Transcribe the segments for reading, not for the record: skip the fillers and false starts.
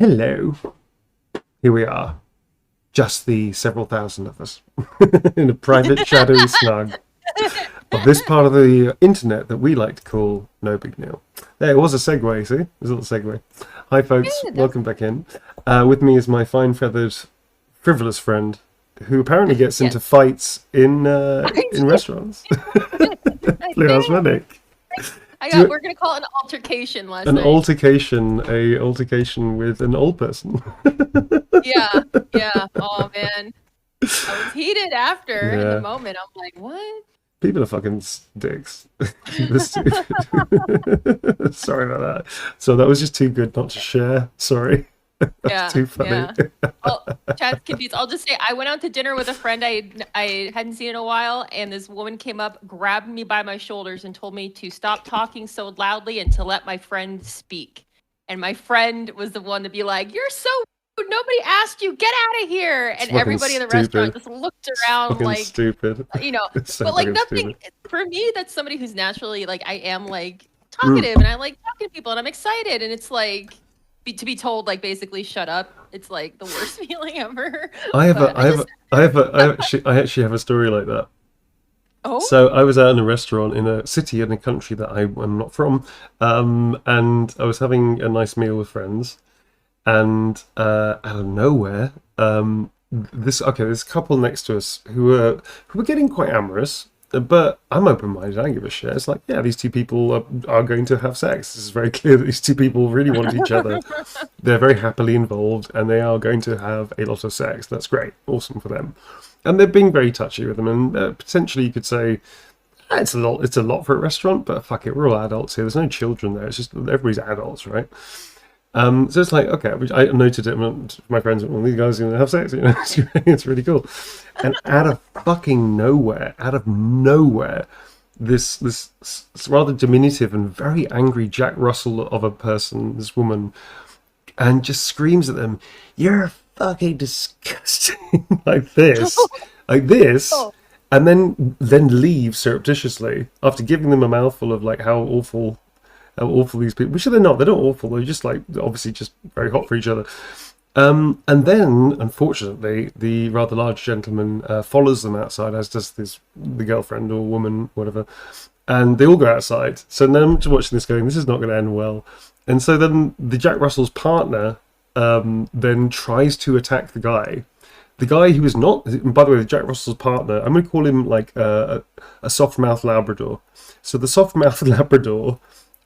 Hello. Here we are. Just the several thousand of us in a private shadowy snug of this part of the internet that we like to call No Big Deal. There, it was a segue, see? It was a little segue. Hi folks, welcome back in. With me is my fine-feathered, frivolous friend who apparently gets into fights in restaurants. Leo's Medic. We're gonna call it an altercation last night. An altercation with an old person. Yeah. Oh man, I was heated after. In the moment, I'm like, what? People are fucking dicks. Sorry about that. So that was just too good not to share. Sorry. That's too funny. Yeah. Well, chat's confused. I'll just say I went out to dinner with a friend I hadn't seen in a while, and this woman came up, grabbed me by my shoulders, and told me to stop talking so loudly and to let my friend speak. And my friend was the one to be like, "You're so rude. Nobody asked you. Get out of here!" And everybody in the restaurant just looked around like, stupid. You know, so but like nothing. Stupid. For me, that's somebody who's naturally like I am like talkative, and I like talking to people, and I'm excited, and it's like. To be told like basically shut up, it's like the worst feeling ever. I actually have a story like that. Oh. So I was out in a restaurant in a city in a country that I am not from, and I was having a nice meal with friends, and out of nowhere, this couple next to us who were getting quite amorous. But I'm open-minded. I don't give a shit. It's like, yeah, these two people are going to have sex. This is very clear that these two people really want each other. They're very happily involved, and they are going to have a lot of sex. That's great. Awesome for them. And they're being very touchy with them. And potentially you could say, it's a lot for a restaurant, but fuck it, we're all adults here. There's no children there. It's just everybody's adults, right? So it's like, okay, I noted it. My friends went, well, these guys are going to have sex. You know, it's really cool. And out of nowhere, this rather diminutive and very angry Jack Russell of a person, this woman, and just screams at them, "You're fucking disgusting," like this, and then leaves surreptitiously after giving them a mouthful of like how awful these people, which they're not awful, they're just like obviously just very hot for each other. And then, unfortunately, the rather large gentleman follows them outside, as does the girlfriend or woman, whatever. And they all go outside. So now I'm just watching this going, this is not going to end well. And so then the Jack Russell's partner then tries to attack the guy. The guy who is not, by the way, the Jack Russell's partner, I'm going to call him like a soft-mouthed Labrador. So the soft-mouthed Labrador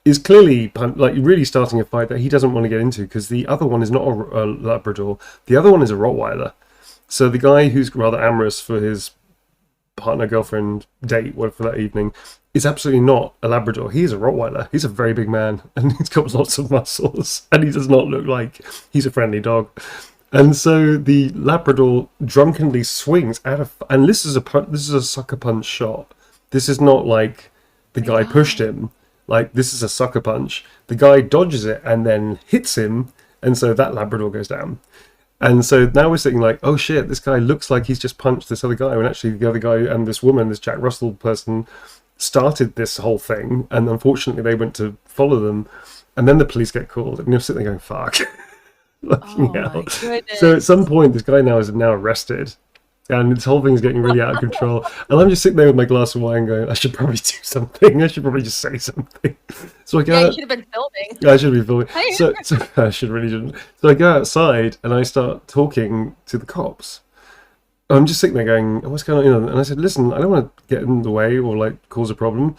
is clearly like really starting a fight that he doesn't want to get into because the other one is not a Labrador. The other one is a Rottweiler. So the guy who's rather amorous for his partner, girlfriend, date, whatever for that evening, is absolutely not a Labrador. He's a Rottweiler. He's a very big man and he's got lots of muscles and he does not look like he's a friendly dog. And so the Labrador drunkenly swings out of, and this is a sucker punch shot. This is not like the guy pushed him. Like, this is a sucker punch. The guy dodges it and then hits him, and so that Labrador goes down. And so now we're sitting like, oh shit, this guy looks like he's just punched this other guy, when actually the other guy and this woman, this Jack Russell person, started this whole thing, and unfortunately they went to follow them, and then the police get called, and you're sitting there going, fuck. Looking out. So at some point, this guy is now arrested. And this whole thing's getting really out of control. And I'm just sitting there with my glass of wine going, I should probably do something. I should probably just say something. So I go you should have been filming. Yeah, I should be filming. So I should really didn't. So I go outside and I start talking to the cops. I'm just sitting there going, what's going on? You know, and I said, listen, I don't want to get in the way or like cause a problem.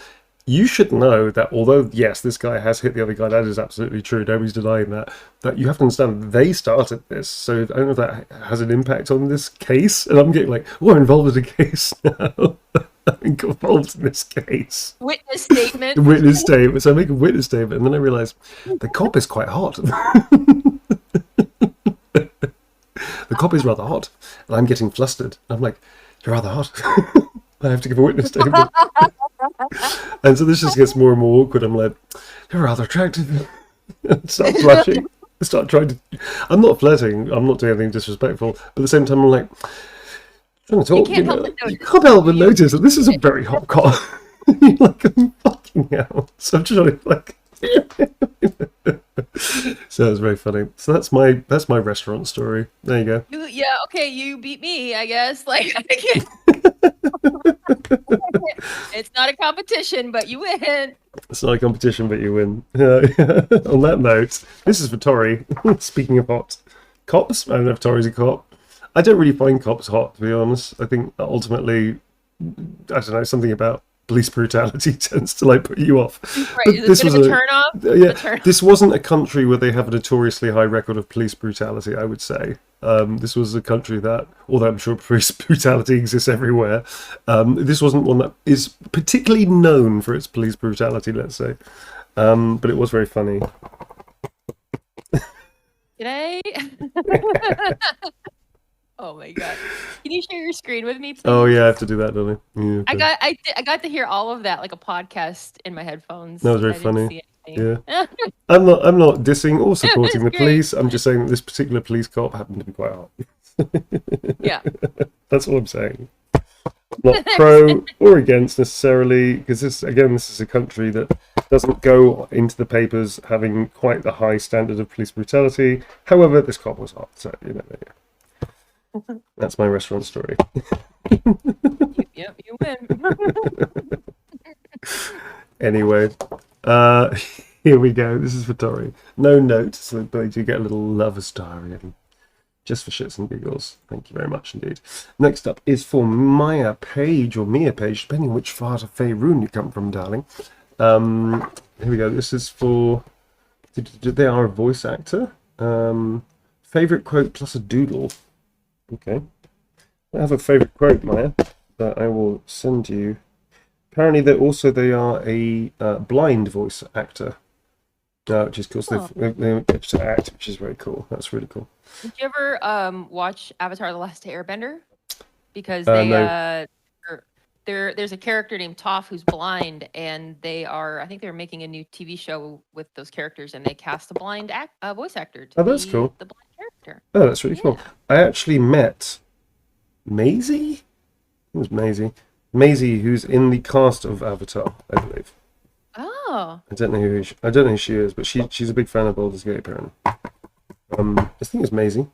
You should know that although, yes, this guy has hit the other guy, that is absolutely true. Nobody's denying that. That you have to understand that they started this. So I don't know if that has an impact on this case. And I'm getting like, oh, I'm involved in a case now. I'm involved in this case. Witness statement. Witness statement. So I make a witness statement. And then I realize the cop is quite hot. The cop is rather hot. And I'm getting flustered. I'm like, you're rather hot. I have to give a witness statement. And so this just gets more and more awkward. I'm like, you're rather attractive. Start blushing. Start trying to. I'm not flirting. I'm not doing anything disrespectful. But at the same time, I'm like, trying to talk. You can't help but notice that this is a very hot cop. You're like, I'm fucking hell. So I'm trying to like. So it's very funny. So that's my restaurant story. There you go. Yeah, okay, you beat me, I guess. Like, it's not a competition, but you win. It's not a competition, but you win. On that note, this is for Tori. Speaking of hot cops, I don't know if Tori's a cop. I don't really find cops hot, to be honest. I think ultimately, I don't know, something about police brutality tends to like put you off. Right, is it a bit of a turn off? Yeah, this wasn't a country where they have a notoriously high record of police brutality, I would say. This was a country that, although I'm sure police brutality exists everywhere, this wasn't one that is particularly known for its police brutality, let's say. But it was very funny. G'day. Oh my god! Can you share your screen with me, please? Oh yeah, I have to do that, don't I? Yeah, okay. I got to hear all of that like a podcast in my headphones. That was very funny. Yeah, I'm not dissing or supporting the police. I'm just saying that this particular police cop happened to be quite hot. Yeah, that's all I'm saying. Not pro or against necessarily, because this is a country that doesn't go into the papers having quite the high standard of police brutality. However, this cop was hot, so you know. That's my restaurant story. Yep, you win. Anyway, here we go. This is for Tori. No note, so but you get a little lover's diary, just for shits and giggles. Thank you very much indeed. Next up is for Mia Page, depending on which part of Faerun you come from, darling. Here we go. This is for... They are a voice actor. Favourite quote plus a doodle. Okay. I have a favourite quote, Maya, that I will send you. Apparently, they are a blind voice actor, which is cool. So they get to act, which is very cool. That's really cool. Did you ever watch Avatar: The Last Airbender? Because no. There's a character named Toph who's blind, and I think they're making a new TV show with those characters, and they cast a blind voice actor to that's cool. The blind character. Oh, that's really cool. I actually met Maisie. It was Maisie, who's in the cast of Avatar, I believe. Oh. I don't know who she is, but she's a big fan of Baldur's Gate, apparently. I think it's Maisie.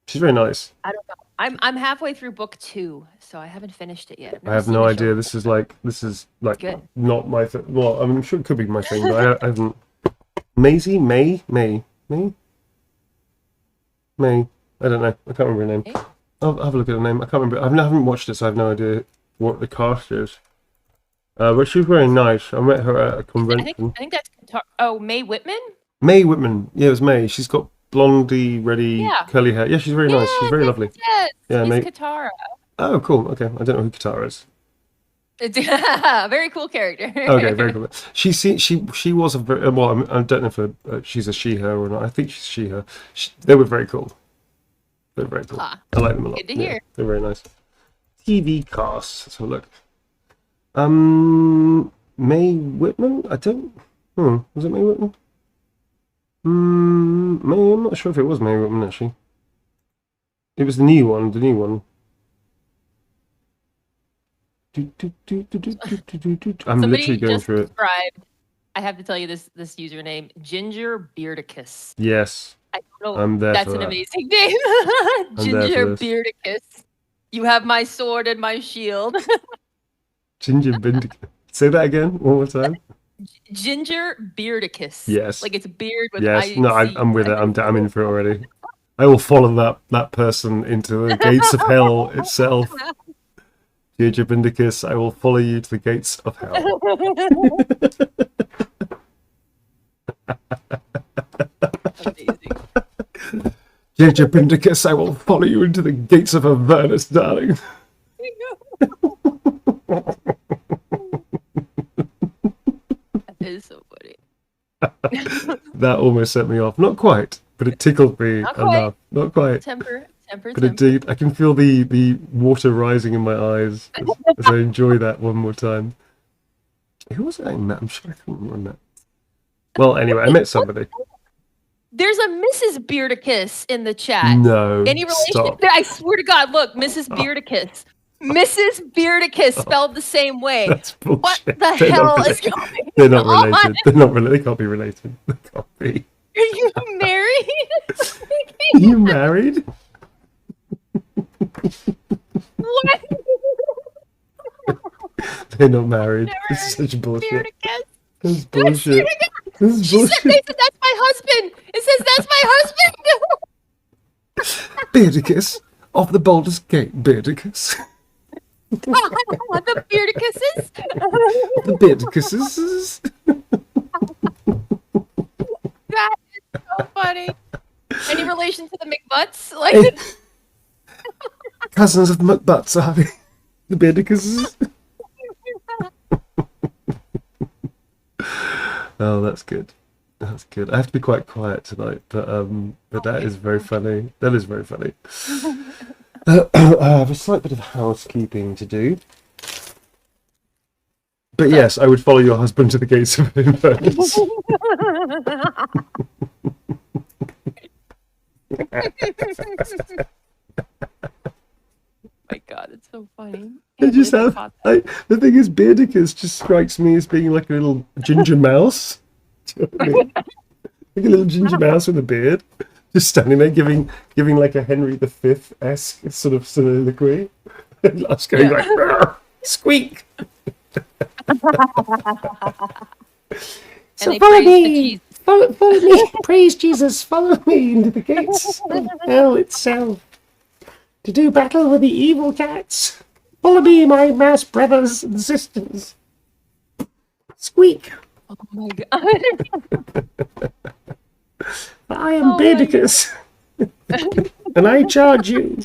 She's very nice. I don't know. I'm halfway through book 2, so I haven't finished it yet. I have no idea. This is like good. Not my thing. Well, I'm sure it could be my thing, but I haven't. Maisie, May. I don't know. I can't remember her name. Hey? I'll have a look at her name. I can't remember. I haven't watched it, so I have no idea what the cast is. But she was very nice. I met her at a convention. I think that's Mae Whitman. Mae Whitman. Yeah, it was May. She's got blondie, ready, curly hair. Yeah, she's very nice. She's very lovely. Yes, yeah, May Katara. Oh, cool. Okay, I don't know who Katara is. It's a very cool character. Okay, very cool. She was a very well. I don't know if she's a she/her or not. I think she's she/her. They were very cool. They're very cool. I like them a lot. Good to hear. They're very nice. TV cast. Let's have a look. Mae Whitman. I don't. Was it Mae Whitman? I'm not sure if it was Mae Whitman actually. It was the new one. I'm literally going through it. I have to tell you this username, Ginger Beardicus. Yes. I don't know. I'm there. That's an amazing name. Ginger Beardicus. You have my sword and my shield. Ginger Beardicus. Say that again one more time. Ginger Beardicus. Yes. Like it's a beard with yes. No, I'm with it. I'm in for it already. I will follow that person into the gates of hell itself. Ginger Bindicus, I will follow you to the gates of hell. Amazing. Ginger Bindicus, I will follow you into the gates of Avernus, darling. That is so funny. That almost set me off. Not quite, but it tickled me enough. Not quite. Temper. But indeed, I can feel the water rising in my eyes as I enjoy that one more time. Who was it I met? I'm sure I can't remember that. Well, anyway, I met somebody. There's a Mrs. Beardicus in the chat. No, Any relation? stop. I swear to God, look, Mrs. Beardicus. Mrs. Beardicus spelled the same way. That's bullshit. What the They're hell not is going They're not on? related. They're not related. They can't be related. They can't be. Are you married? Are you married? What? They're not married. This is such bullshit. Beardicus. This is bullshit. This is They bullshit. said that's my husband. It says that's my husband. Beardicus of the Baldur's Gate. Beardicus. The Beardicuses. The Beardicuses. That is so funny. Any relation to the McButts? Like Cousins of the McButts, are they? The Beardicuses. Oh, that's good. That's good. I have to be quite quiet tonight, but that is very funny. That is very funny. I have a slight bit of housekeeping to do. But yes, I would follow your husband to the gates of Inverness. my God, it's so funny. I just have, the thing is, Beardicus just strikes me as being like a little ginger mouse. Do you know what I mean? Like a little ginger mouse with a beard, just standing there giving like a Henry V-esque sort of soliloquy. And us going like, "Rrr, squeak. So follow me, follow me, praise Jesus, follow me into the gates of hell itself to do battle with the evil cats. Follow me, my mouse brothers and sisters. Squeak. Oh my God. I am Beardicus, and I charge you.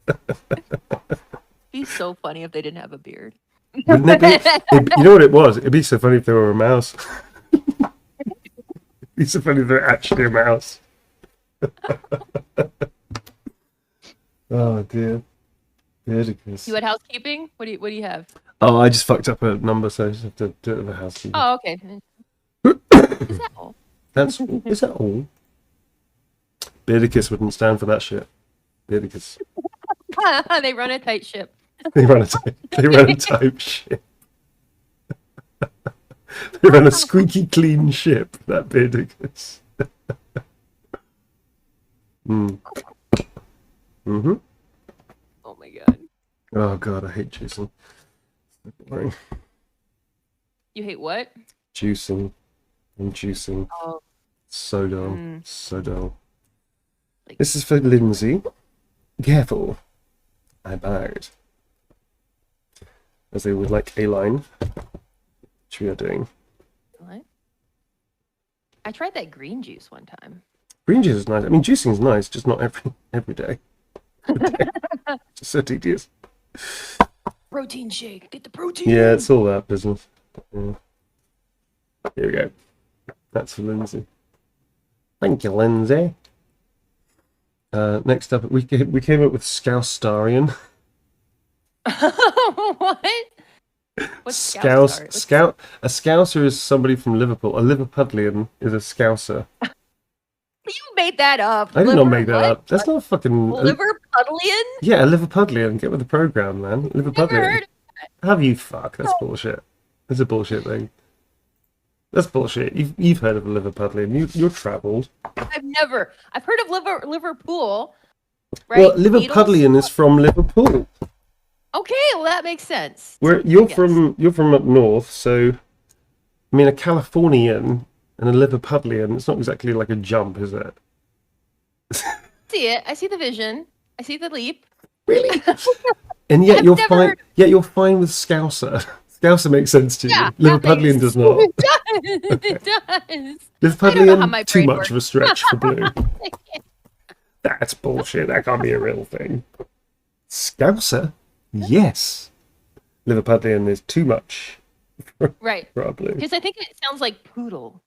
It'd be so funny if they didn't have a beard. Wouldn't it be? You know what it was? It'd be so funny if they were a mouse. It'd be so funny if they're actually a mouse. Oh dear. Beardicus. You had housekeeping? What do you have? Oh, I just fucked up a number, so I just have to do it with a housekeeping. Oh, okay. Is that all? Is that all? Beardicus wouldn't stand for that shit. Beardicus. They run a tight ship. They run a type ship. They run a squeaky clean ship, that Beardicus. Mm-hmm. Oh my God. Oh god, I hate juicing. So boring. You hate what? Juicing. I'm juicing. Oh. So dull. So dull. Like- This is for Lindsay. Careful. I bowed. As they would like a line. Which we are doing. What? I tried that green juice one time. Green juice is nice. I mean, juicing is nice, just not every day. Just so tedious. Protein shake. Get the protein. Yeah, it's all that business. Yeah. Here we go. That's for Lindsay. Thank you, Lindsay. Next up, we came up with Scoustarian. What? What's Scouse? Scout? A Scouser is somebody from Liverpool. A Liverpudlian is a Scouser. You made that up. I did not make that up. That's not fucking... Liverpudlian? Yeah, a Liverpudlian. Get with the program, man. Never Liverpudlian. heard of that. Have you? Fuck. That's bullshit. That's a bullshit thing. That's bullshit. You've heard of a Liverpudlian. You're travelled. I've heard of Liverpool. Right? Well, Liverpudlian is from Liverpool. Okay, well that makes sense. You're from up north, so I mean a Californian and a Liverpudlian, it's not exactly like a jump, is it? See it. I see the vision. I see the leap. Really? And yet you're fine. Yet you're fine with Scouser. Scouser makes sense to you. Yeah, Liverpudlian does not. It does. It does. Liverpudlian, too much works. of a stretch for Blue. That's bullshit. That can't be a real thing. Scouser? Yes. Liverpudlian is too much Right. for our Blue. Because I think it sounds like poodle.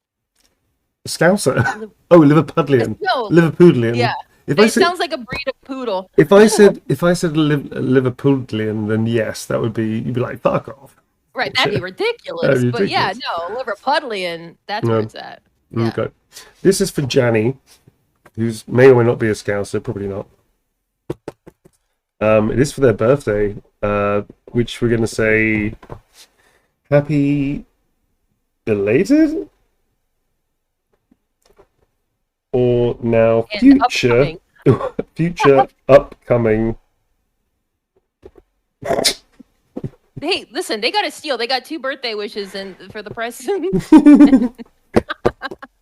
Scouser? Oh, Liverpudlian. No. Liverpudlian. Yeah. It sounds like a breed of poodle. If I said a Liverpudlian, then yes, that would be, you'd be like, fuck off. Right, that'd be ridiculous. That'd be But yeah, ridiculous. no, Liverpudlian, that's where it's at. Yeah. Okay. This is for Janny, who's may or may not be a Scouser, probably not. It is for their birthday. which we're going to say happy belated or now And future upcoming. future upcoming. Hey, listen, they got to steal. They got 2 birthday wishes for the president.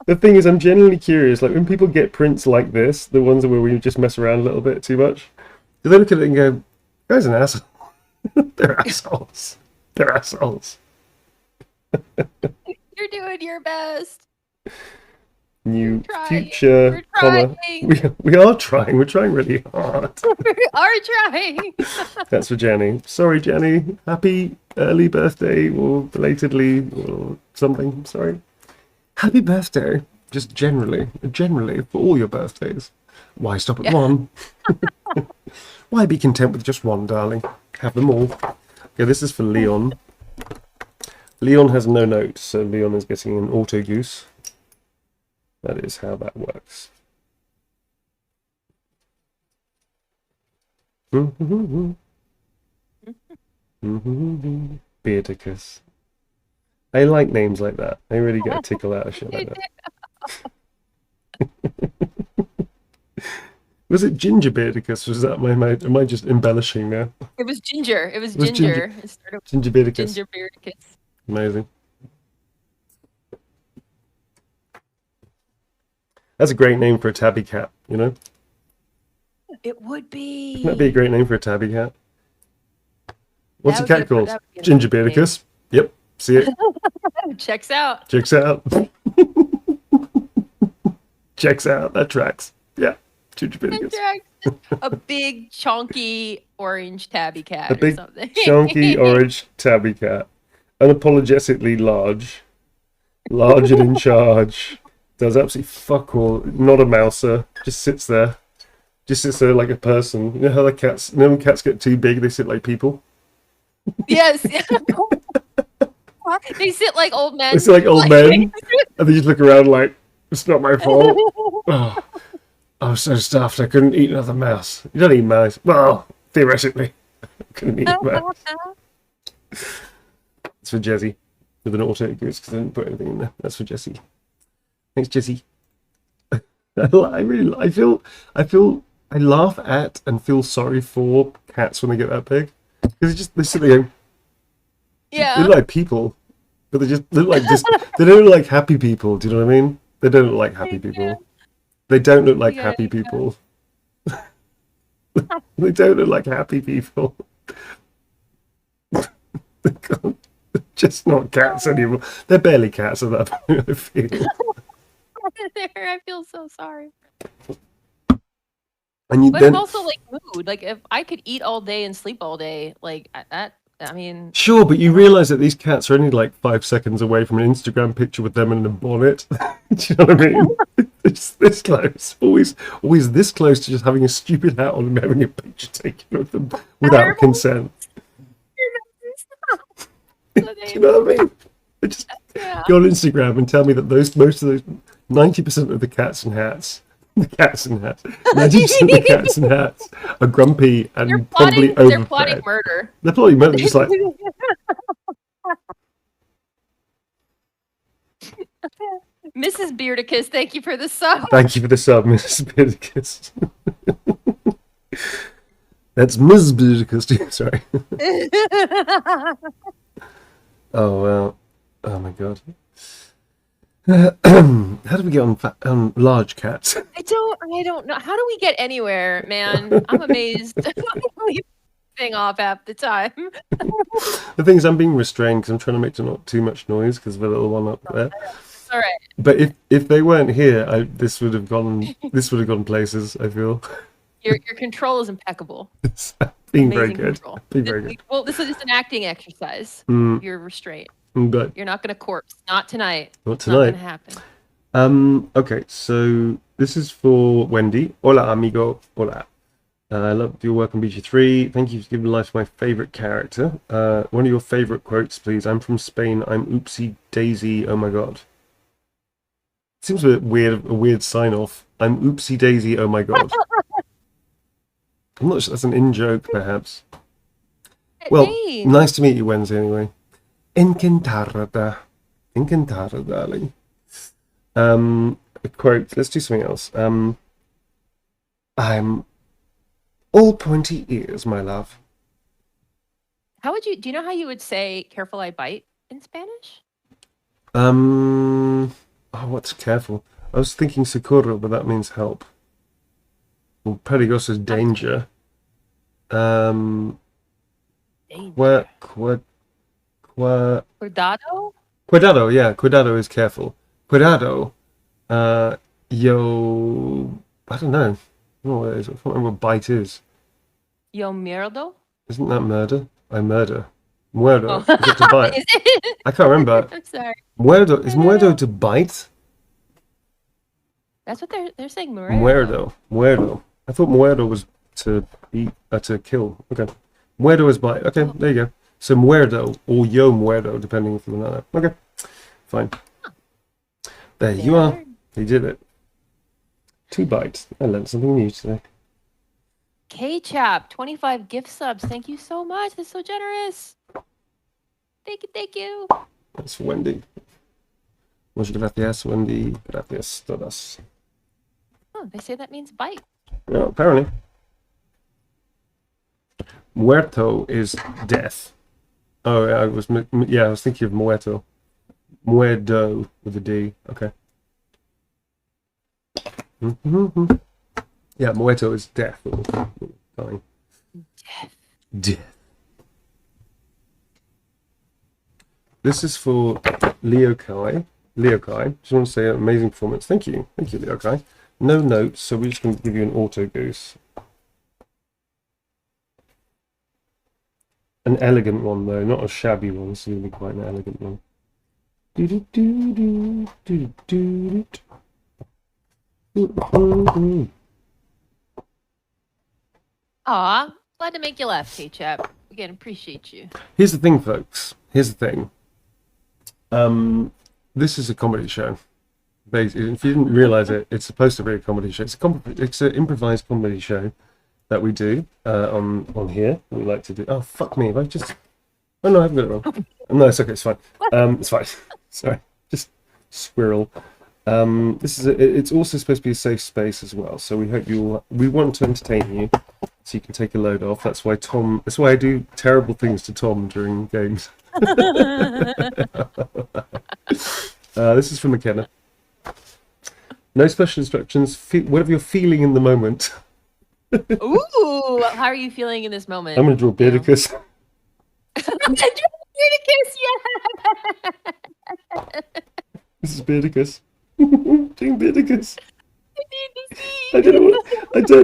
The thing is, I'm genuinely curious, like when people get prints like this, the ones where we just mess around a little bit too much, do they look at it and go, guy's an asshole? They're assholes. They're assholes. You're doing your best. New Trying. future, We're comma. trying. We are trying. We're trying really hard. We are trying. That's for Jenny. Sorry, Jenny. Happy early birthday or belatedly or something. Sorry. Happy birthday. Just generally for all your birthdays. Why stop at one? Why be content with just one, darling? Have them all. Okay, this is for Leon. Leon has no note, so Leon is getting an auto goose. That is how that works. Beardicus. I like names like that. I really get a tickle out of shit like that. Was it Ginger Beardicus? Was that am I just embellishing now? It was Ginger. It was was Ginger. It started with Ginger Beardicus. Ginger Beardicus. Amazing. That's a great name for a tabby cat, you know? It would be. That'd be a great name for a tabby cat. What's a That would cat be a- called? that would be a Ginger nice name. Beardicus. Yep, see it. Checks out. Checks out. Checks out. That tracks. Yeah, Ginger Beardicus. A big, chunky, orange tabby cat A or big, something. chunky, orange tabby cat. Unapologetically large. Large and in charge. Does absolutely fuck all. Not a mouser. Just sits there. Just sits there like a person. You know how the cats, you know when cats get too big, they sit like people? Yes. They sit like old men. They sit like old men. And they just look around like, it's not my fault. Oh, I was so stuffed I couldn't eat another mouse. You don't eat mice. Well, theoretically. I couldn't eat a mouse. It's for Jesse. With an auto goose because I didn't put anything in there. That's for Jesse. Thanks, Jesse. I laugh at and feel sorry for cats when they get that big. Because they sit there going, Yeah. they look like people. But they just look like this. They don't look like happy people. Do you know what I mean? They don't look like happy people. They don't look like happy people. They don't look like happy people. They're just not cats anymore. They're barely cats at that point, I feel. I feel so sorry. And But it's also like mood. Like if I could eat all day and sleep all day, like that. I mean, sure, but you realise that these cats are only like 5 seconds away from an Instagram picture with them in a bonnet. Do you know what I mean? It's this close, always this close to just having a stupid hat on and having a picture taken of them without consent. Do you know what I mean? Just go on Instagram and tell me that most of those 90% of the cats and hats. 90% of the cats and hats are grumpy and probably overfed. They're plotting murder. They're plotting murder, just like. Mrs. Beardicus, thank you for the sub. Thank you for the sub, Mrs. Beardicus. That's Ms. Beardicus too. Sorry. Oh wow! Oh my god. How do we get on large cats? I don't know. How do we get anywhere, man? I'm amazed. We thing off half the time. The thing is, I'm being restrained because I'm trying to make not too much noise because of the little one up there. All right. But if they weren't here, this would have gone places. I feel. Your control is impeccable. It's being very Amazing good. control. Being very good. Well, this is just an acting exercise. You're restrained. But You're not going to corpse. Not tonight. not It's not tonight. going to happen. Okay, so this is for Wendy. Hola, amigo. Hola. I love your work on BG3. Thank you for giving life to my favorite character. One of your favorite quotes, please. I'm from Spain. I'm oopsie daisy. Oh my god. Seems a weird sign off. I'm oopsie daisy. Oh my god. I'm not sure that's an in joke, perhaps. Well, name. nice to meet you, Wednesday, anyway. Encantada. Encantada, darling. A quote. Let's do something else. I'm all pointy ears, my love. How would you? Do you know how you would say "careful, I bite" in Spanish? Oh, what's careful? I was thinking socorro, but that means help. Well, peligroso is danger. Danger. Cuidado. Cuidado, yeah, cuidado is careful. Cuidado, yo, I don't know. I don't know what it is. I can't remember what bite is. Yo mierdo. Isn't that murder? I murder. Muerdo. Oh. Is it to bite? Is it? I can't remember. I'm sorry. Muerdo. Is muerdo to bite? That's what they're saying. Muerdo. Muerdo. I thought muerdo was to eat, to kill. Okay. Muerdo is bite. Okay, there you go. So muerdo or yo muerdo, depending if you know that. Okay, fine. There you are. You did it. 2 bites. I learned something new today. K-Chap, 25 gift subs. Thank you so much. That's so generous. Thank you. That's for Wendy. Muchas gracias, Wendy. Gracias todas. Oh, they say that means bite. No, apparently. Muerto is death. Oh, I was thinking of muerto. Muerdo with a D. Okay. Yeah, muerto is death or dying. Death. This is for Leo Kai. Leo Kai, just want to say amazing performance. Thank you, Leo Kai. No notes, so we're just going to give you an auto goose. An elegant one though, not a shabby one. This is going to be quite an elegant one. Aw, glad to make you laugh, K-Chap. Again, appreciate you. Here's the thing, folks. Here's the thing. This is a comedy show. Basically, if you didn't realize it, it's supposed to be a comedy show. It's an improvised comedy show that we do on here. We like to do. Oh fuck me! If I just. Oh no, I haven't got it wrong. No, it's okay. It's fine. It's fine. Sorry, just squirrel. It's also supposed to be a safe space as well. So we hope we want to entertain you, so you can take a load off. That's why I do terrible things to Tom during games. This is from McKenna. No special instructions. Whatever you're feeling in the moment. Ooh, how are you feeling in this moment? I'm going to draw Beardicus. Beardicus, yeah. This is Beardicus. Doing Beardicus. I don't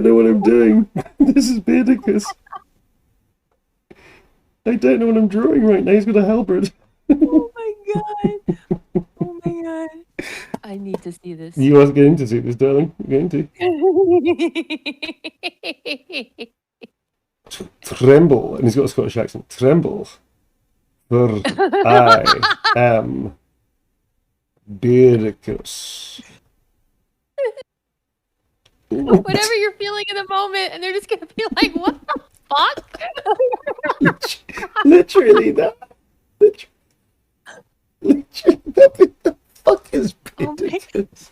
know what I'm doing. This is Beardicus. I don't know what I'm drawing right now. He's got a halberd. Oh my god. Oh my god. I need to see this. You are going to see this, darling. You're going to. Tremble. And he's got a Scottish accent. Tremble. For I am Beardicus. Whatever you're feeling in the moment, and they're just gonna be like, "What the fuck?" Literally that. Literally that. What the fuck is Beardicus?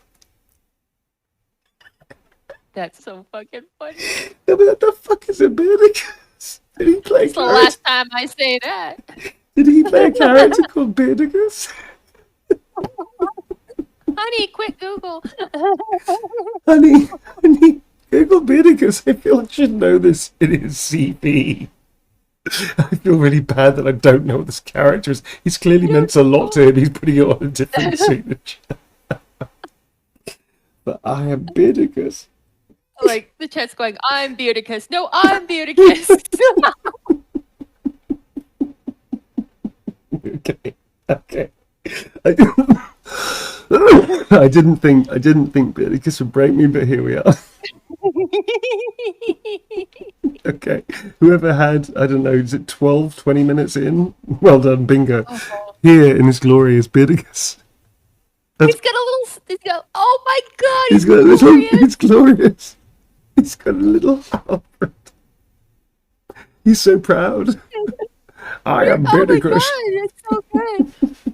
That's so fucking funny. No, but what the fuck is a Beardicus? Did he play? It's the last time I say that. Did he play a character called Beardicus? Honey, quick Google. honey, Google Beardicus. I feel I should know this. It is CV. I feel really bad that I don't know what this character is. He's clearly meant a lot to him. He's putting it on a different signature. But I am Beardicus. Like, the chat's going, I'm Beardicus. No, I'm Beardicus. Okay. I didn't think Beardicus would break me, but here we are. Okay. Whoever had, I don't know, is it 12, 20 minutes in? Well done, bingo. Oh. Here in his glory is Beardicus. Oh my god, he's glorious. He's got a little halberd. He's so proud. I am Oh my Birdicus. god, it's so good.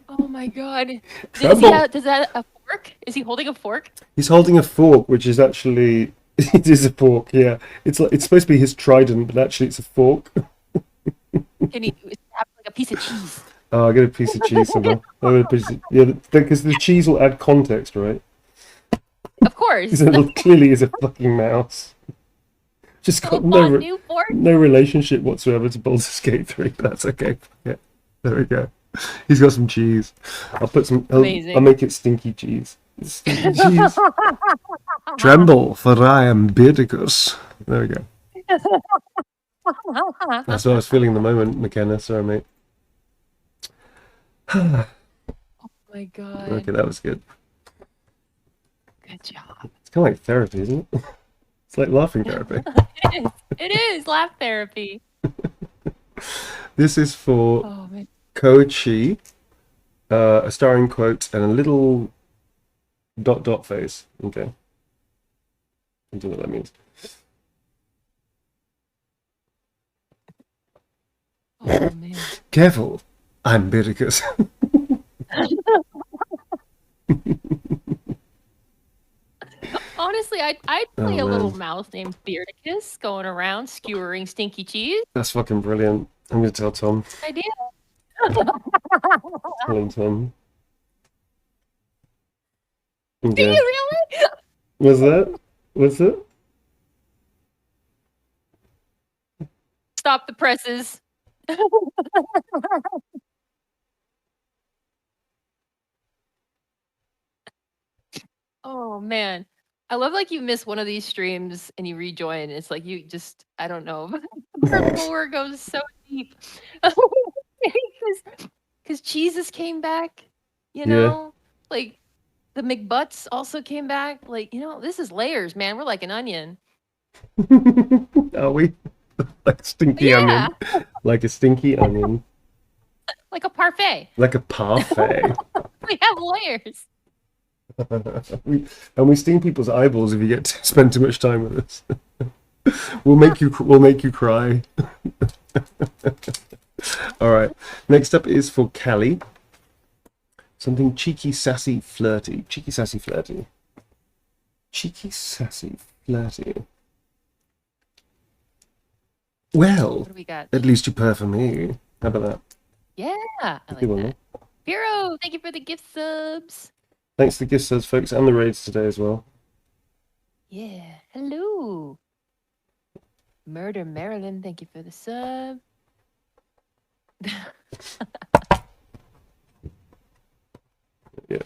Oh my god. Tremble. Does that a fork? Is he holding a fork? He's holding a fork, which is actually it is a fork. Yeah, it's supposed to be his trident, but actually it's a fork. Can he have like a piece of cheese? Oh, I get a piece of cheese somehow. Yeah, because the cheese will add context, right? Of course. It clearly is a fucking mouse. Just got New fork. no relationship whatsoever to Baldur's Gate 3, but that's okay. Yeah, there we go. He's got some cheese. I'll put some. I'll make it stinky cheese. Stinky cheese. Tremble, for I am Birdicus. There we go. That's what I was feeling in the moment, McKenna. Sorry, mate. Oh my god. Okay, that was good. Good job. It's kind of like therapy, isn't it? It's like laughing therapy. It is laugh therapy. This is for Oh man. Koichi, a starring quote, and a little ... face. Okay. I don't know what that means. Oh man. Careful, I'm Birdicus. Honestly, I'd play a little mouse named Beardicus going around skewering stinky cheese. That's fucking brilliant. I'm gonna tell Tom. Idea. Tell him, Tom. Do Okay. you really? Was that? Was it? Stop the presses. Oh man. I love like you miss one of these streams and you rejoin. It's like you just I don't know. The lore goes so deep. Because Jesus came back, you know? Like the McButts also came back. Like, this is layers, man. We're like an onion. Are we? Like a stinky onion. Like a stinky onion. Like a parfait. Like a parfait. We have layers. And we sting people's eyeballs if you get to spend too much time with us. We'll make you cry. All right. Next up is for Callie. Something cheeky, sassy, flirty. Cheeky, sassy, flirty. Cheeky, sassy, flirty. Well, What do we got? at least you purr for me. How about that? Yeah, I like Good one, that. Piro, thank you for the gift subs. Thanks to the gift subs, folks, and the raids today as well. Yeah, hello. Murder Marilyn, thank you for the sub. Yeah,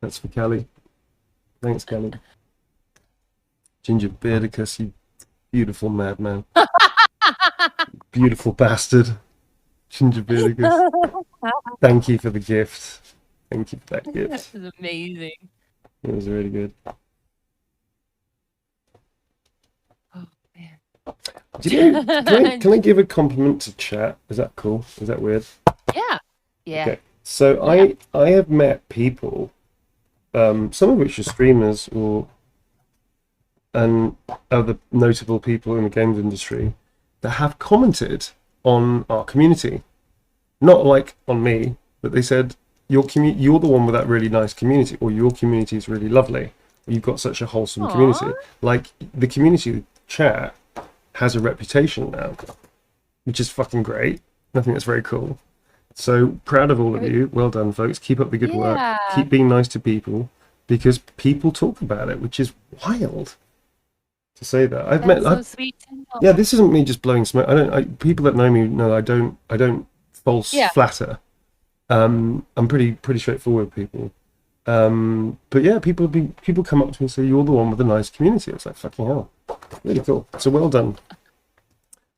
that's for Callie. Thanks, Callie. Ginger Beardicus, you beautiful madman. Beautiful bastard. Ginger Beardicus. Thank you for the gift. Thank you for that gift. This is amazing. It was really good. Oh man. Can I give a compliment to chat? Is that cool? Is that weird? Yeah. Yeah. Okay. So I have met people, some of which are streamers and other notable people in the games industry that have commented on our community. Not like on me, but they said you're the one with that really nice community, or your community is really lovely, or you've got such a wholesome community. Like the community chat has a reputation now, which is fucking great. I think that's very cool. So proud of all of you. Well done, folks. Keep up the good work. Keep being nice to people, because people talk about it, which is wild to say that. So sweet. Yeah, this isn't me just blowing smoke. People that know me know I don't false flatter. I'm pretty straightforward with people. But yeah, people come up to me and say you're the one with a nice community. It's like fucking hell, really cool. So well done.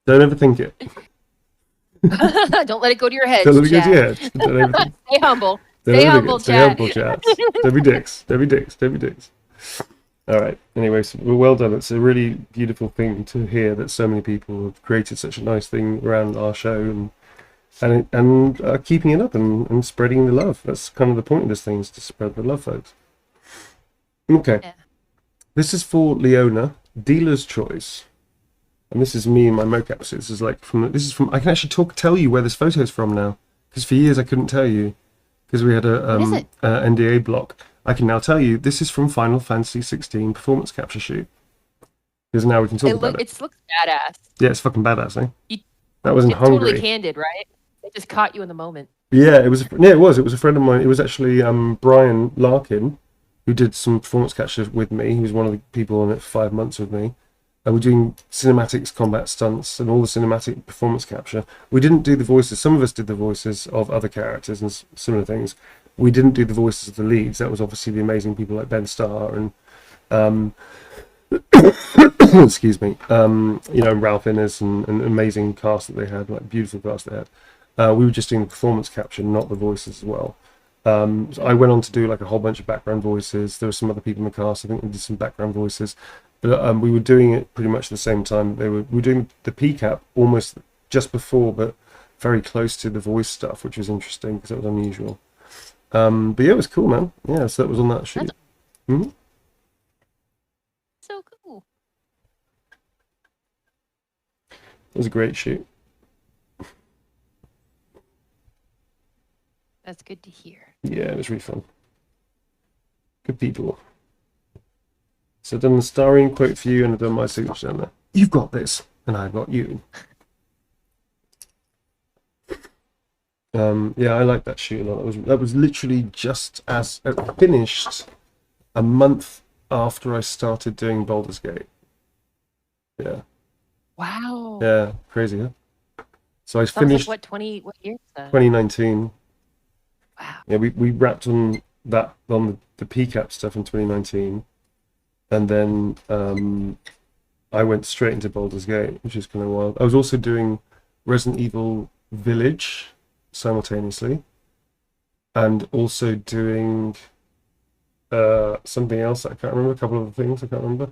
Don't overthink it. Don't let it go to your head. Don't let it go to your head. Stay humble. Stay humble, chat. Don't be dicks. Don't be dicks. Don't be dicks. All right. Anyway, so well done. It's a really beautiful thing to hear that so many people have created such a nice thing around our show and keeping it up and spreading the love. That's kind of the point of this thing, is to spread the love, folks. Okay. Yeah. This is for Leona, dealer's choice. And this is me in my mocap. So this is like I can actually tell you where this photo is from now, because for years I couldn't tell you because we had a What is it? NDA block. I can now tell you this is from Final Fantasy 16 performance capture shoot. Because now we can talk about it. It looks badass. Yeah, it's fucking badass, eh? You, That was in it's Hungary. totally candid, right? It just caught you in the moment. Yeah, it was. Yeah, it was. It was a friend of mine. It was actually Brian Larkin, who did some performance capture with me. He was one of the people on it for 5 months with me. And we're doing cinematics, combat stunts, and all the cinematic performance capture. We didn't do the voices. Some of us did the voices of other characters and similar things. We didn't do the voices of the leads. That was obviously the amazing people like Ben Starr and excuse me, Ralph Innes and an amazing cast that they had, like beautiful cast they had. We were just doing the performance capture, not the voices as well. So I went on to do like a whole bunch of background voices. There were some other people in the cast. I think we did some background voices, but we were doing it pretty much at the same time. We were doing the PCAP almost just before, but very close to the voice stuff, which was interesting because it was unusual. But yeah, it was cool, man. Yeah, so that was on that shoot. Mm-hmm. So cool. It was a great shoot. That's good to hear. Yeah, it was really fun. Good people. So I've done the starring quote for you and I've done my signature down there. You've got this, and I've got you. Yeah, I like that shoot a lot. That was literally just as it finished a month after I started doing Baldur's Gate. Yeah. Wow. Yeah, crazy, huh? So I Sounds finished like what year is that? 2019. Wow. Yeah, we wrapped on that on the PCAP stuff in 2019, and then I went straight into Baldur's Gate, which is kind of wild. I was also doing Resident Evil Village simultaneously, and also doing something else I can't remember. A couple of other things I can't remember.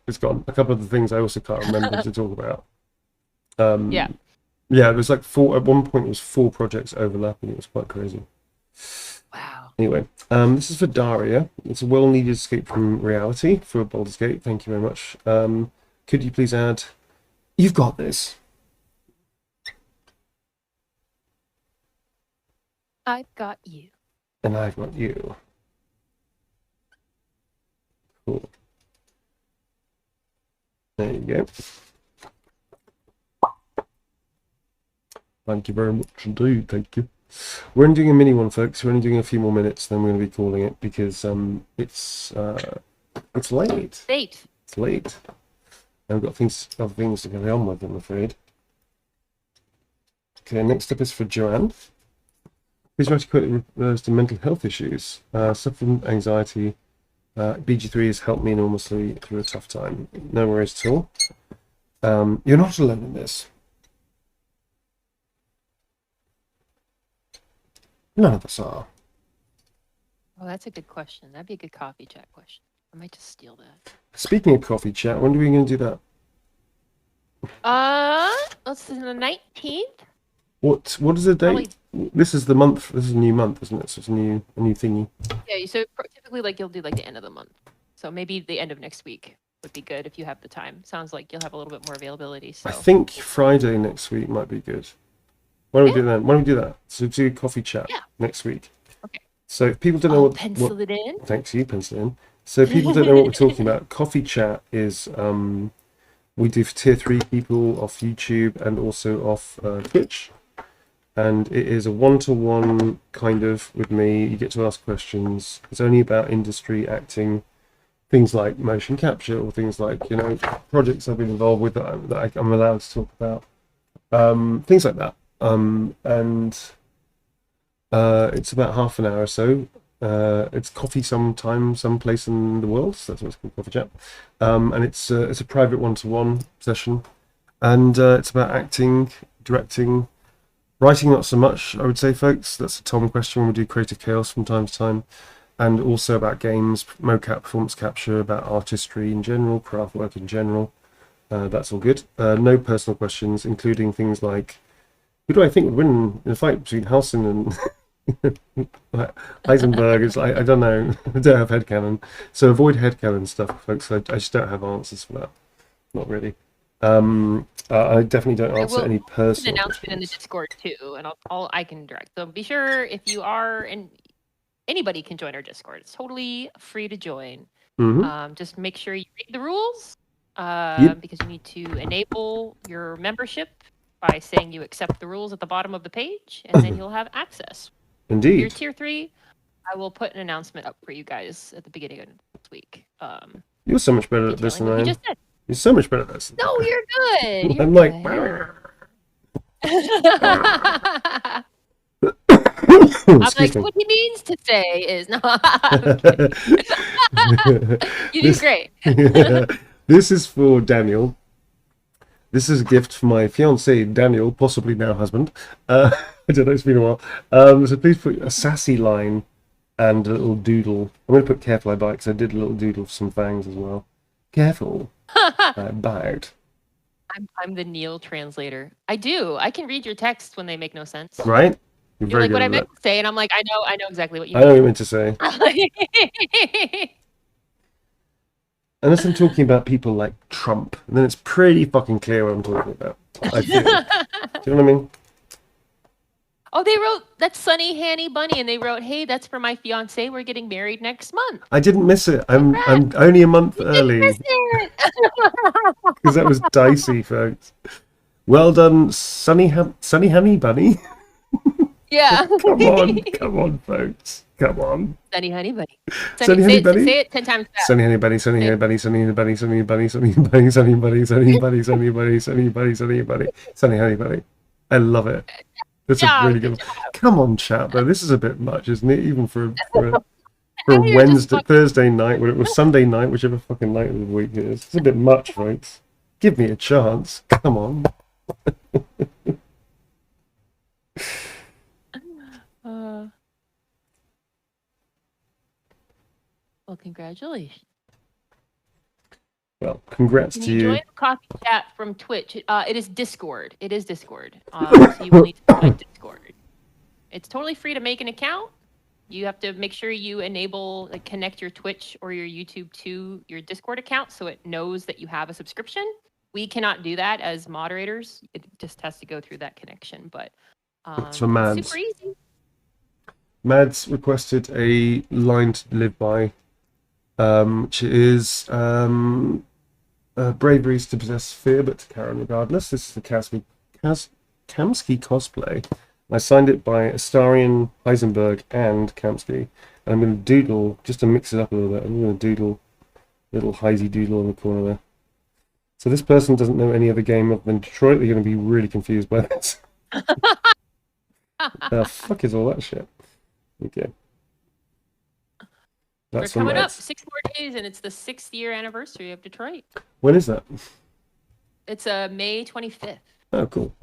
It's gone. A couple of the things I also can't remember to talk about. Yeah. Yeah, it was like four. At one point, it was 4 projects overlapping. It was quite crazy. Wow. Anyway, this is for Daria. It's a well-needed escape from reality for Baldur's Gate. Thank you very much. Could you please add? You've got this. I've got you. And I've got you. Cool. There you go. Thank you very much indeed. Thank you. We're only doing a mini one, folks. We're only doing a few more minutes, then we're going to be calling it because it's late. It's late. And we've got other things to carry on with, I'm afraid. Okay, next up is for Joanne. Please write a quote that refers to mental health issues. Suffering from anxiety. BG3 has helped me enormously through a tough time. No worries at all. You're not alone in this. None of us are. Oh, that's a good question. That'd be a good coffee chat question. I might just steal that. Speaking of coffee chat, when are we going to do that? Let's see, the 19th. What is the date? Probably... This is the month. This is a new month, isn't it? So it's a new thingy. Yeah. So typically, like you'll do like the end of the month. So maybe the end of next week would be good if you have the time. Sounds like you'll have a little bit more availability. So I think Friday next week might be good. Why don't we do that? Why don't we do that? So do a coffee chat next week. Okay. So if people don't know pencil it in. Thanks, you pencil it in. So if people don't know what we're talking about, coffee chat is we do for tier 3 people off YouTube and also off Twitch. And it is a one-to-one kind of with me. You get to ask questions. It's only about industry, acting, things like motion capture or things like, projects I've been involved with that I'm allowed to talk about. Things like that. And it's about half an hour or so. It's coffee someplace in the world. So that's what it's called, coffee chat. And it's a private one-to-one session. And it's about acting, directing, writing not so much, I would say, folks. That's a Tom question when we do Creative Chaos from time to time. And also about games, mocap, performance capture, about artistry in general, craft work in general. That's all good. No personal questions, including things like, who do I think would win in a fight between Halson and Heisenberg? It's like, I don't know. I don't have headcanon. So avoid headcanon stuff, folks. I just don't have answers for that. not really. I definitely don't answer any put an personal announcement in the questions. Discord too, and I can direct. So be sure if you are, and anybody can join our Discord. It's totally free to join. Just make sure you read the rules, Yep. because you need to enable your membership by saying you accept the rules at the bottom of the page, and then you'll have access. If you're Indeed. tier 3, I will put an announcement up for you guys at the beginning of this week. You're so much better at this than detailing what I you am. just said. You're so much better at this. No, you're good. You're I'm like. good. I'm like, Excuse me. what he means to say is no. I'm kidding. You do great. This is for Daniel. This is a gift for my fiancé, Daniel, possibly now husband. I don't know, it's been a while. So please put a sassy line and a little doodle. I'm going to put careful I bite because I did a little doodle for some fangs as well. Careful I bite. I'm the Neil translator. I do. I can read your texts when they make no sense. Right? You're like, what I meant to say, and I'm like, I know exactly what you I mean. know what you meant to say. Unless I'm talking about people like Trump, and then it's pretty fucking clear what I'm talking about. I feel. Do you know what I mean? Oh, they wrote, that's Sunny Hanny Bunny, and they wrote, hey, that's for my fiance. We're getting married next month. I didn't miss it. I'm only a month early. Miss it. Because that was dicey, folks. Well done, Sunny Honey Bunny. Yeah. Come on, folks. Come on. Sunny Honey Bunny. Sunny Honey Bunny. Say it 10 times fast. Sunny Honey Bunny, Sunny Honey Bunny, Sunny Honey Bunny, Sunny Bunny, Sunny Bunny, Sunny Bunny, Sunny Bunny, Sunny Bunny, Sunny Bunny, Sunny Bunny, Sunny Honey Bunny. I love it. That's a really good one. Come on, chat, though. This is a bit much, isn't it? Even for a Wednesday, Thursday night, when it was Sunday night, whichever fucking night of the week it is. It's a bit much, folks. Give me a chance. Come on. Well, congratulations. Well, congrats to you. Join the coffee chat from Twitch. It is Discord. It is Discord. So you will need to join Discord. It's totally free to make an account. You have to make sure you enable, like, connect your Twitch or your YouTube to your Discord account so it knows that you have a subscription. We cannot do that as moderators. It just has to go through that connection. But it's for Mads. super easy. Mads requested a line to live by, which is bravery is to possess fear, but to carry on regardless. This is the Kamsky cosplay. I signed it by Astarion, Heisenberg, and Kamsky. And I'm going to doodle, just to mix it up a little bit, I'm going to doodle a little Heisy doodle in the corner there. So this person doesn't know any other game other than Detroit. They're going to be really confused by this. The fuck is all that shit? Okay. We're coming up 6 more days, and it's the 6th year anniversary of Detroit. When is that? It's May 25th. Oh, cool.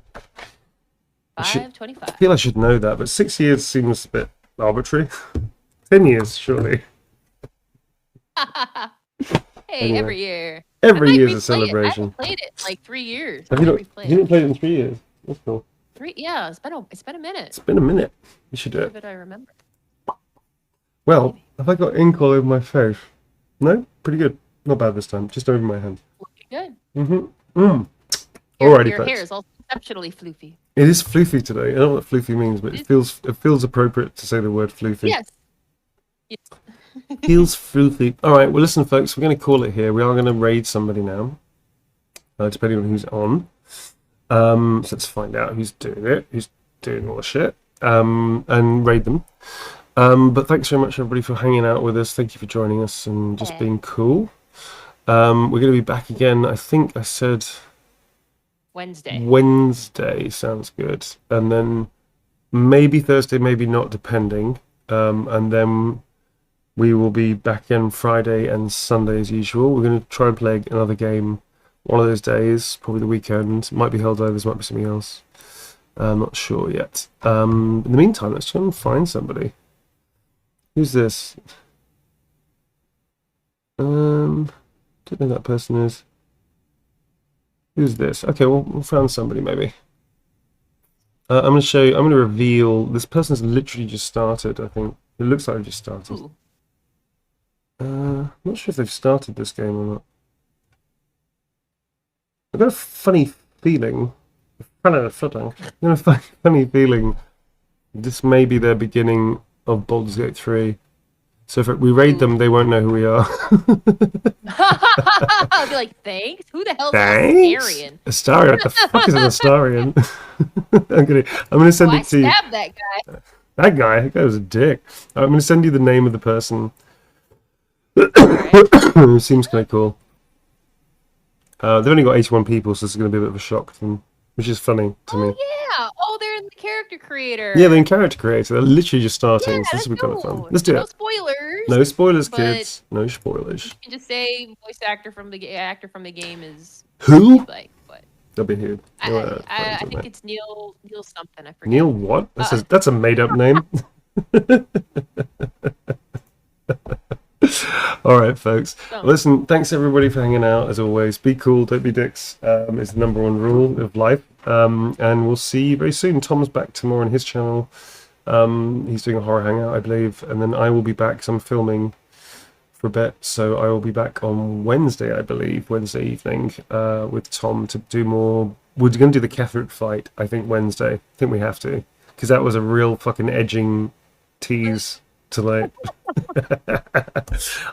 5/25. I feel I should know that, but 6 years seems a bit arbitrary. 10 years, surely. Hey, Anyway. every year. Every year's a celebration. I haven't played it in like 3 years. You didn't play it in 3 years? That's cool. 3? Yeah, it's been a minute. It's been a minute. You should do it. That I remember. Well, have I got ink all over my face? No? Pretty good. Not bad this time. Just over my hand. Looking good. Mm-hmm. Alrighty, your folks. hair is also exceptionally floofy. It is floofy today. I don't know what floofy means, but it feels appropriate to say the word floofy. Yes. Feels floofy. Alright, well listen folks, we're going to call it here. We are going to raid somebody now. Depending on who's on. So let's find out who's doing it, who's doing all the shit. And raid them. But thanks very much everybody for hanging out with us. Thank you for joining us and just being cool. We're going to be back again. I think I said Wednesday sounds good. And then maybe Thursday, maybe not, depending. And then we will be back again Friday and Sunday as usual. We're going to try and play another game one of those days, probably the weekend. Might be Helldivers, might be something else. I'm not sure yet. In the meantime, let's try and find somebody. Who's this? Don't know who that person is. Who's this? Okay, well, we'll find somebody maybe. I'm going to show you, I'm going to reveal, this person's literally just started, I think. It looks like it just started. I'm not sure if they've started this game or not. I've got a funny feeling. I've got a funny feeling this may be the beginning of Baldur's Gate 3. So if we raid them, they won't know who we are. I'll be like, thanks? Who the hell's Thanks? Astarion? Astarion? What the fuck is an Astarion? I'm gonna send it to you. I stabbed that guy. That guy was a dick. I'm gonna send you the name of the person. Right. Seems kind of cool. They've only got 81 people, so this is gonna be a bit of a shock to them, which is funny to me. Yeah. Oh, they're in the character creator. Yeah, they're in character creator. They're literally just starting, Yeah, so this will be kind of fun. cool. Let's do No it. spoilers. No spoilers, but kids. No spoilers. You can just say voice actor from the game is Who? like what? That'll be who? I think it's Neil something. I forget. Neil what? That's a made up name. All right, folks. Well, listen, thanks everybody for hanging out. As always, be cool, don't be dicks. Is the #1 rule of life. And we'll see you very soon. Tom's back tomorrow on his channel. He's doing a horror hangout, I believe, and then I will be back because I'm filming for a bit. So I will be back on Wednesday, I believe, Wednesday evening, with Tom to do more. We're going to do the Ketheric fight, I think, Wednesday. I think we have to, because that was a real fucking edging tease tonight.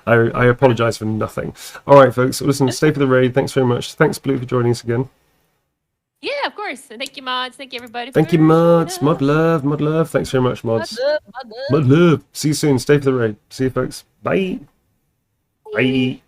I apologize for nothing. All right, folks. Listen, stay for the raid. Thanks very much. Thanks, Blue, for joining us again. Yeah, of course. And thank you, mods. Thank you, everybody. Thank you, mods. Mod love, mod love. Thanks very much, mods. Mod love. Mod love. See you soon. Stay for the raid. See you, folks. Bye. Bye.